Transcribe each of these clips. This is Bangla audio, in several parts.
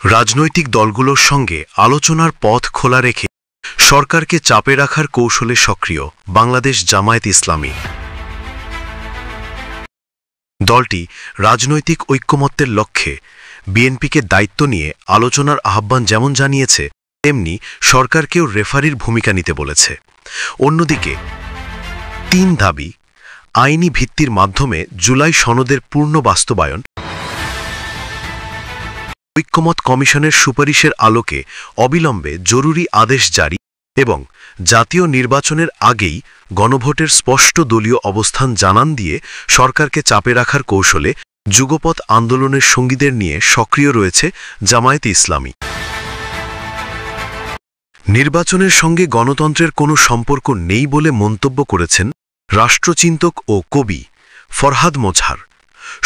রাজনৈতিক দলগুলোর সঙ্গে আলোচনার পথ খোলা রেখে সরকারকে চাপে রাখার কৌশলে সক্রিয় বাংলাদেশ জামায়াত ইসলামী। দলটি রাজনৈতিক ঐক্যমত্যের লক্ষ্যে বিএনপিকে দায়িত্ব নিয়ে আলোচনার আহ্বান যেমন জানিয়েছে, তেমনি সরকারকেও রেফারির ভূমিকা নিতে বলেছে। অন্যদিকে ৩ দাবি আইনি ভিত্তির মাধ্যমে জুলাই সনদের পূর্ণ বাস্তবায়ন, ঐক্যমত কমিশনের সুপারিশের আলোকে অবিলম্বে জরুরি আদেশ জারি এবং জাতীয় নির্বাচনের আগেই গণভোটের স্পষ্ট দলীয় অবস্থান জানান দিয়ে সরকারকে চাপে রাখার কৌশলে যুগপৎ আন্দোলনের সঙ্গীদের নিয়ে সক্রিয় রয়েছে জামায়াতে ইসলামী। নির্বাচনের সঙ্গে গণতন্ত্রের কোনো সম্পর্ক নেই বলে মন্তব্য করেছেন রাষ্ট্রচিন্তক ও কবি ফরহাদ মোজহার।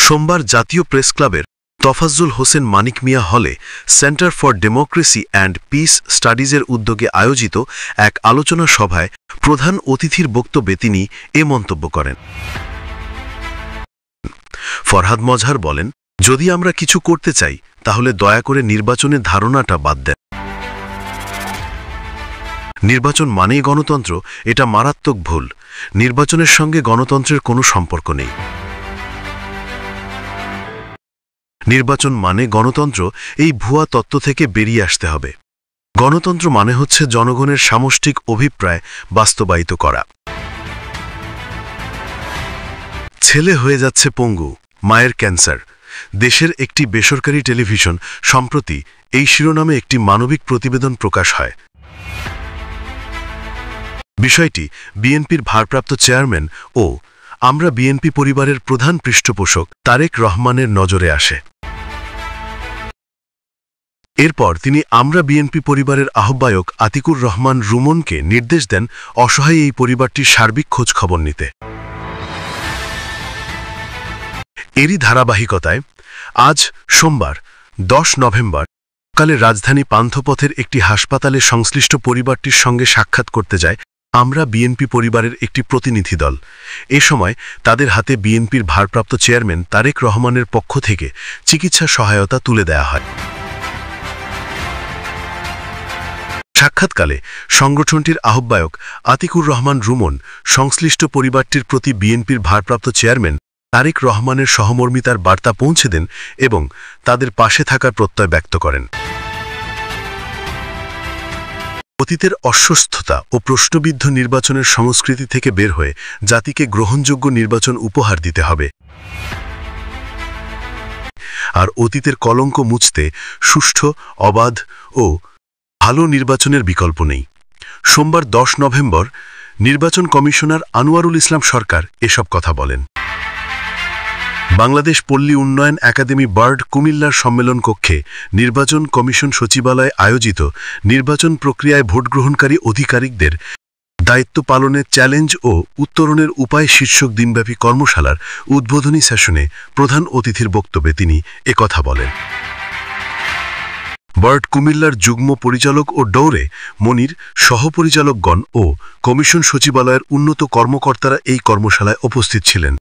সোমবার জাতীয় প্রেসক্লাবের তফাজ্জুল হোসেন মানিক মিয়া হলে center for democracy and peace স্টাডিজের উদ্যোগে আয়োজিত এক আলোচনা সভায় প্রধান অতিথির বক্তব্যে তিনি এ মন্তব্য করেন। ফরহাদ মোজহার বলেন, যদি আমরা কিছু করতে চাই তাহলে দয়া করে নির্বাচনের ধারণাটা বাদ দেন। নির্বাচন মানেই গণতন্ত্র, এটা মারাত্মক ভুল। নির্বাচনের সঙ্গে গণতন্ত্রের কোনো সম্পর্ক নেই। নির্বাচন মানে গণতন্ত্র, এই ভুয়া তত্ত্ব থেকে বেরিয়ে আসতে হবে। গণতন্ত্র মানে হচ্ছে জনগণের সামষ্টিক অভিপ্রায় বাস্তবায়িত করা। ছেলে হয়ে যাচ্ছে পঙ্গু, মায়ের ক্যান্সার। দেশের একটি বেসরকারি টেলিভিশন সম্প্রতি এই শিরোনামে একটি মানবিক প্রতিবেদন প্রকাশ হয়। বিষয়টি বিএনপির ভারপ্রাপ্ত চেয়ারম্যান ও আমরা বিএনপি পরিবারের প্রধান পৃষ্ঠপোষক তারেক রহমানের নজরে আসে। এরপর তিনি আমরা বিএনপি পরিবারের আহ্বায়ক আতিকুর রহমান রুমনকে নির্দেশ দেন অসহায় এই পরিবারটির সার্বিক খোঁজ খবর নিতে। এরই ধারাবাহিকতায় আজ সোমবার 10 নভেম্বর সকালে রাজধানী পান্থপথের একটি হাসপাতালে সংশ্লিষ্ট পরিবারটির সঙ্গে সাক্ষাৎ করতে যায় আমরা বিএনপি পরিবারের একটি প্রতিনিধি দল। এ সময় তাদের হাতে বিএনপির ভারপ্রাপ্ত চেয়ারম্যান তারেক রহমানের পক্ষ থেকে চিকিৎসা সহায়তা তুলে দেয়া হয়। সাক্ষাৎকালে সংগঠনটির আহ্বায়ক আতিকুর রহমান রুমন সংশ্লিষ্ট পরিবারটির প্রতি বিএনপির ভারপ্রাপ্ত চেয়ারম্যান তারেক রহমানের সহমর্মিতার বার্তা পৌঁছে দেন এবং তাদের পাশে থাকার প্রত্যয় ব্যক্ত করেন। অতীতের অস্বস্থতা ও প্রশ্নবিদ্ধ নির্বাচনের সংস্কৃতি থেকে বের হয়ে জাতিকে গ্রহণযোগ্য নির্বাচন উপহার দিতে হবে, আর অতীতের কলঙ্ক মুছতে সুষ্ঠু, অবাধ ও ভালো নির্বাচনের বিকল্প নেই। সোমবার 10 নভেম্বর নির্বাচন কমিশনার আনোয়ারুল ইসলাম সরকার এসব কথা বলেন। বাংলাদেশ পল্লী উন্নয়ন একাডেমি বার্ড কুমিল্লার সম্মেলন কক্ষে নির্বাচন কমিশন সচিবালয়ে আয়োজিত নির্বাচন প্রক্রিয়ায় ভোটগ্রহণকারী অধিকারিকদের দায়িত্ব পালনের চ্যালেঞ্জ ও উত্তরণের উপায় শীর্ষক দিনব্যাপী কর্মশালার উদ্বোধনী সেশনে প্রধান অতিথির বক্তব্যে তিনি একথা বলেন। বার্ড কুমিল্লার যুগ্ম পরিচালক ও ডৌরে মনির, সহপরিচালকগণ ও কমিশন সচিবালয়ের উন্নত কর্মকর্তারা এই কর্মশালায় উপস্থিত ছিলেন।